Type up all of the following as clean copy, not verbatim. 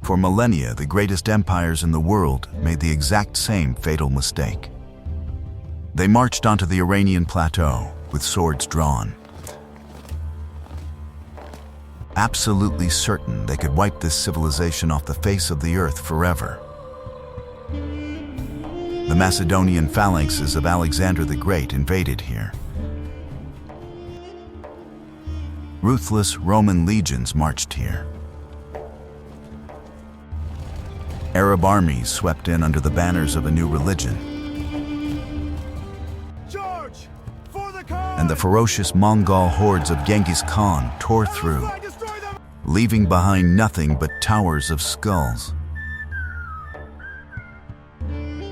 For millennia, the greatest empires in the world made the exact same fatal mistake. They marched onto the Iranian plateau with swords drawn, absolutely certain they could wipe this civilization off the face of the earth forever. The Macedonian phalanxes of Alexander the Great invaded here. Ruthless Roman legions marched here. Arab armies swept in under the banners of a new religion. And the ferocious Mongol hordes of Genghis Khan tore through, leaving behind nothing but towers of skulls.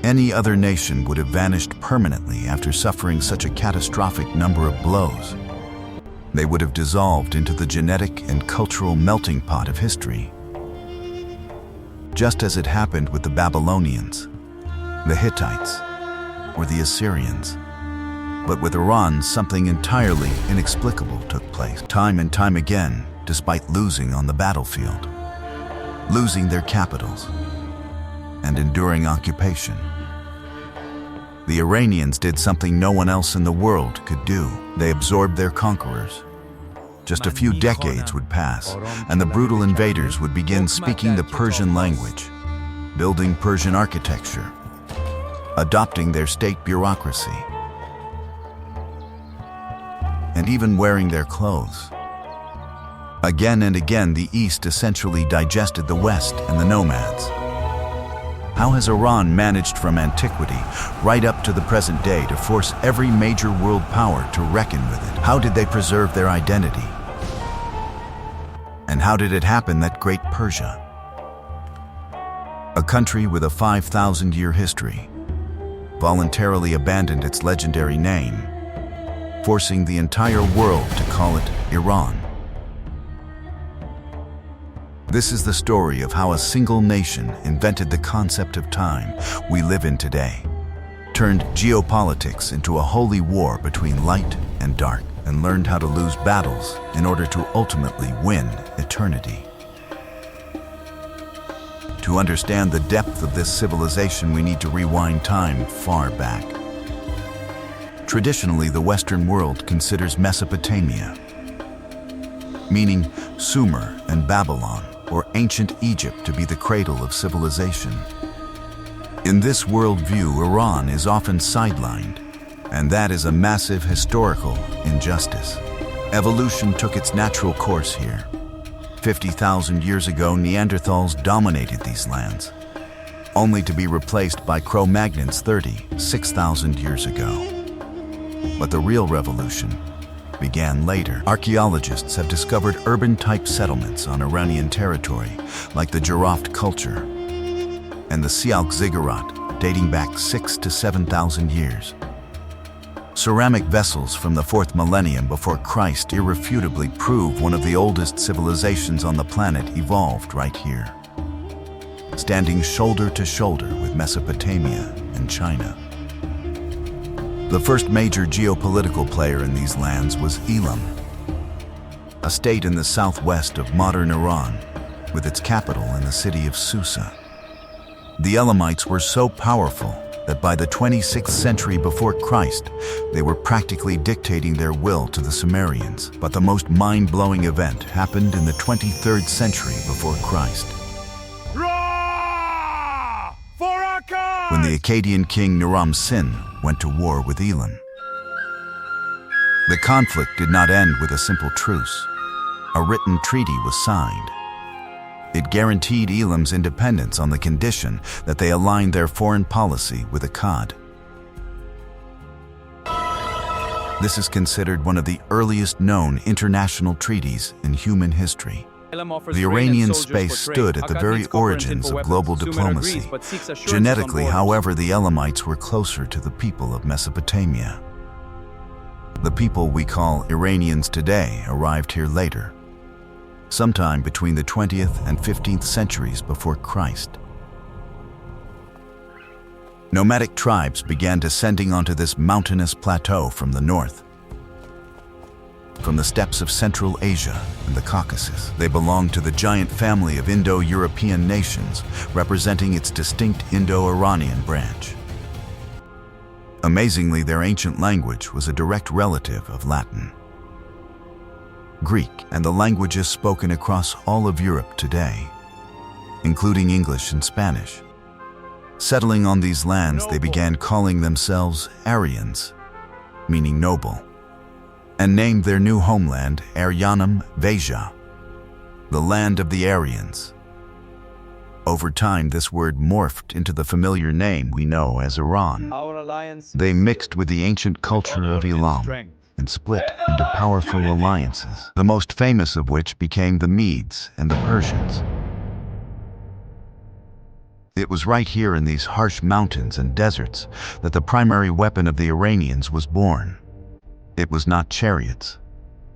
Any other nation would have vanished permanently after suffering such a catastrophic number of blows. They would have dissolved into the genetic and cultural melting pot of history, just as it happened with the Babylonians, the Hittites, or the Assyrians. But with Iran, something entirely inexplicable took place. Time and time again, despite losing on the battlefield, losing their capitals, and enduring occupation, the Iranians did something no one else in the world could do. They absorbed their conquerors. Just a few decades would pass, and the brutal invaders would begin speaking the Persian language, building Persian architecture, adopting their state bureaucracy, and even wearing their clothes. Again and again, the East essentially digested the West and the nomads. How has Iran managed from antiquity right up to the present day to force every major world power to reckon with it? How did they preserve their identity? And how did it happen that great Persia, a country with a 5,000-year history, voluntarily abandoned its legendary name, forcing the entire world to call it Iran? This is the story of how a single nation invented the concept of time we live in today, turned geopolitics into a holy war between light and dark, and learned how to lose battles in order to ultimately win eternity. To understand the depth of this civilization, we need to rewind time far back. Traditionally, the Western world considers Mesopotamia, meaning Sumer and Babylon, or ancient Egypt, to be the cradle of civilization. In this worldview, Iran is often sidelined, and that is a massive historical injustice. Evolution took its natural course here. 50,000 years ago, Neanderthals dominated these lands, only to be replaced by Cro-Magnons 36,000 years ago. But the real revolution began later. Archaeologists have discovered urban-type settlements on Iranian territory, like the Jaraft culture and the Sialk ziggurat, dating back 6,000 to 7,000 years. Ceramic vessels from the 4th millennium before Christ irrefutably prove one of the oldest civilizations on the planet evolved right here, standing shoulder to shoulder with Mesopotamia and China. The first major geopolitical player in these lands was Elam, a state in the southwest of modern Iran, with its capital in the city of Susa. The Elamites were so powerful that by the 26th century before Christ, they were practically dictating their will to the Sumerians. But the most mind-blowing event happened in the 23rd century before Christ, when the Akkadian king Naram-Sin went to war with Elam. The conflict did not end with a simple truce. A written treaty was signed. It guaranteed Elam's independence on the condition that they aligned their foreign policy with Akkad. This is considered one of the earliest known international treaties in human history. The Iranian space stood at the very origins of global diplomacy. Genetically, however, the Elamites were closer to the people of Mesopotamia. The people we call Iranians today arrived here later, sometime between the 20th and 15th centuries before Christ. Nomadic tribes began descending onto this mountainous plateau from the north. from the steppes of Central Asia and the Caucasus. They belonged to the giant family of Indo-European nations, representing its distinct Indo-Iranian branch. Amazingly, their ancient language was a direct relative of Latin, Greek, and the languages spoken across all of Europe today, including English and Spanish. Settling on these lands, they began calling themselves Aryans, meaning noble, and named their new homeland Aryanum Vasia, the land of the Aryans. Over time, this word morphed into the familiar name we know as Iran. They mixed with the ancient culture of Elam and split into powerful alliances, the most famous of which became the Medes and the Persians. It was right here in these harsh mountains and deserts that the primary weapon of the Iranians was born. It was not chariots,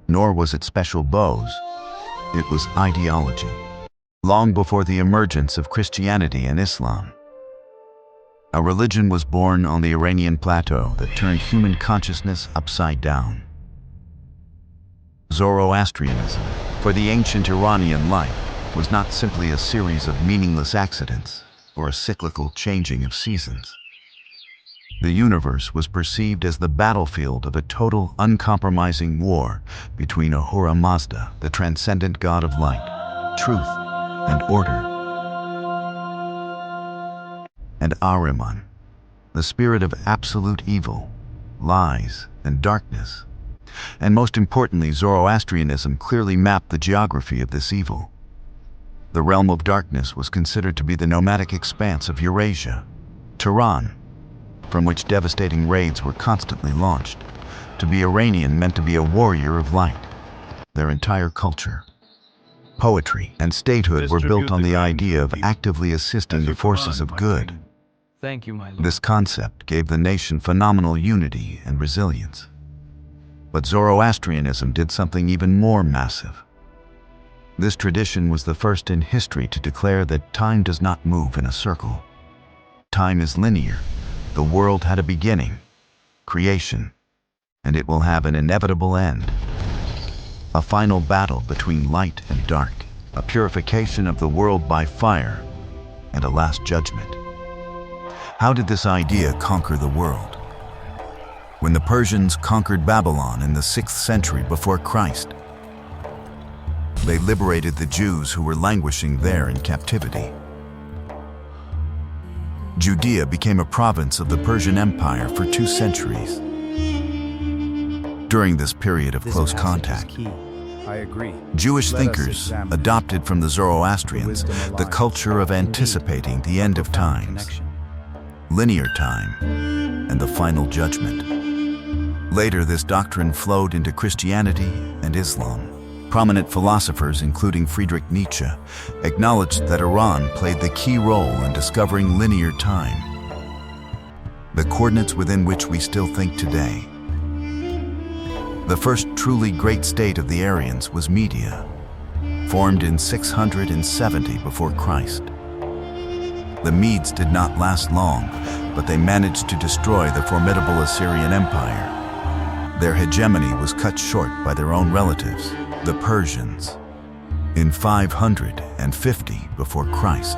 nor was it special bows. It was ideology. Long before the emergence of Christianity and Islam, a religion was born on the Iranian plateau that turned human consciousness upside down. Zoroastrianism, for the ancient Iranian life, was not simply a series of meaningless accidents or a cyclical changing of seasons. The universe was perceived as the battlefield of a total, uncompromising war between Ahura Mazda, the transcendent god of light, truth, and order, and Ahriman, the spirit of absolute evil, lies, and darkness. And most importantly, Zoroastrianism clearly mapped the geography of this evil. The realm of darkness was considered to be the nomadic expanse of Eurasia, Tehran, from which devastating raids were constantly launched. To be Iranian meant to be a warrior of light. Their entire culture, poetry, and statehood were built on the idea of actively assisting the forces of good. Thank you, my lord. This concept gave the nation phenomenal unity and resilience. But Zoroastrianism did something even more massive. This tradition was the first in history to declare that time does not move in a circle. Time is linear. The world had a beginning, creation, and it will have an inevitable end. A final battle between light and dark, a purification of the world by fire, and a last judgment. How did this idea conquer the world? When the Persians conquered Babylon in the 6th century before Christ, they liberated the Jews who were languishing there in captivity. Judea became a province of the Persian Empire for 2 centuries. During this period of close contact, Jewish thinkers adopted from the Zoroastrians the culture of anticipating the end of times, linear time, and the final judgment. Later, this doctrine flowed into Christianity and Islam. Prominent philosophers, including Friedrich Nietzsche, acknowledged that Iran played the key role in discovering linear time, the coordinates within which we still think today. The first truly great state of the Aryans was Media, formed in 670 before Christ. The Medes did not last long, but they managed to destroy the formidable Assyrian Empire. Their hegemony was cut short by their own relatives, the Persians, in 550 before Christ.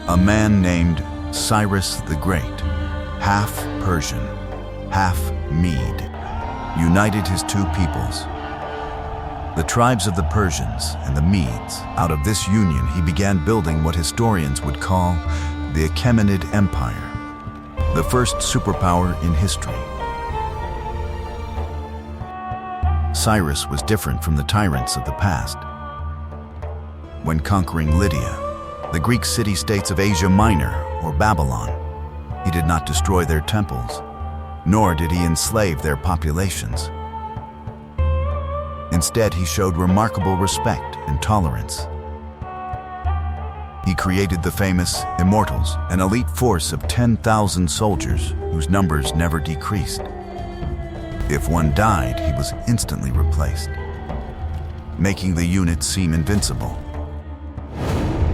A man named Cyrus the Great, half Persian, half Mede, united his 2 peoples, the tribes of the Persians and the Medes. Out of this union, he began building what historians would call the Achaemenid Empire, the first superpower in history. Cyrus was different from the tyrants of the past. When conquering Lydia, the Greek city-states of Asia Minor, or Babylon, he did not destroy their temples, nor did he enslave their populations. Instead, he showed remarkable respect and tolerance. He created the famous Immortals, an elite force of 10,000 soldiers whose numbers never decreased. If one died, he was instantly replaced, making the unit seem invincible.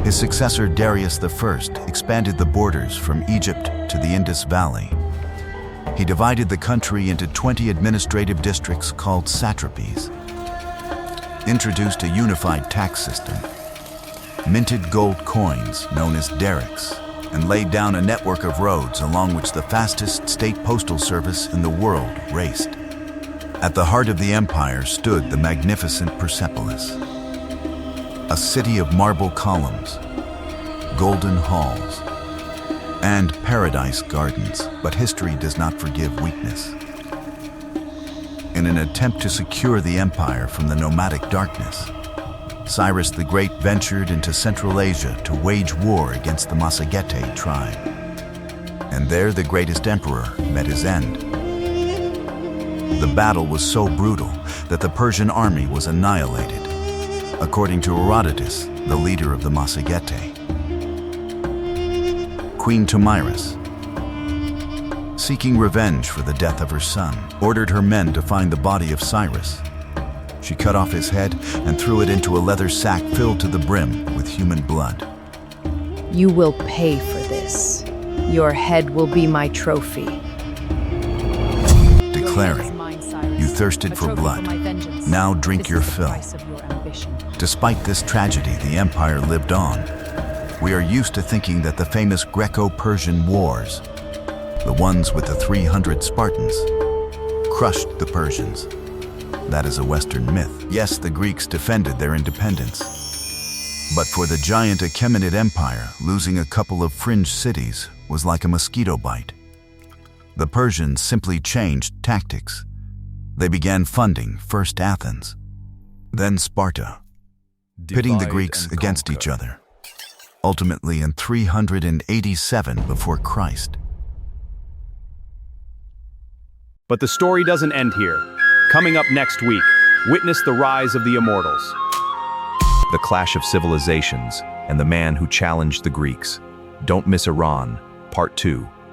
His successor, Darius I, expanded the borders from Egypt to the Indus Valley. He divided the country into 20 administrative districts called satrapies, introduced a unified tax system, minted gold coins known as Darius, and laid down a network of roads along which the fastest state postal service in the world raced. At the heart of the empire stood the magnificent Persepolis, a city of marble columns, golden halls, and paradise gardens, but history does not forgive weakness. In an attempt to secure the empire from the nomadic darkness, Cyrus the Great ventured into Central Asia to wage war against the Massagetæ tribe. And there the greatest emperor met his end. The battle was so brutal that the Persian army was annihilated, according to Herodotus, the leader of the Massagetæ. Queen Tomyris, seeking revenge for the death of her son, ordered her men to find the body of Cyrus. She cut off his head and threw it into a leather sack filled to the brim with human blood. You will pay for this. Your head will be my trophy. Declaring, "You thirsted for blood. Now drink your fill." Despite this tragedy, the empire lived on. We are used to thinking that the famous Greco-Persian wars, the ones with the 300 Spartans, crushed the Persians. That is a Western myth. Yes, the Greeks defended their independence. But for the giant Achaemenid Empire, losing a couple of fringe cities was like a mosquito bite. The Persians simply changed tactics. They began funding first Athens, then Sparta, pitting the Greeks against each other, ultimately in 387 before Christ. But the story doesn't end here. Coming up next week, witness the rise of the immortals, the clash of civilizations, and the man who challenged the Greeks. Don't miss Iran, Part 2.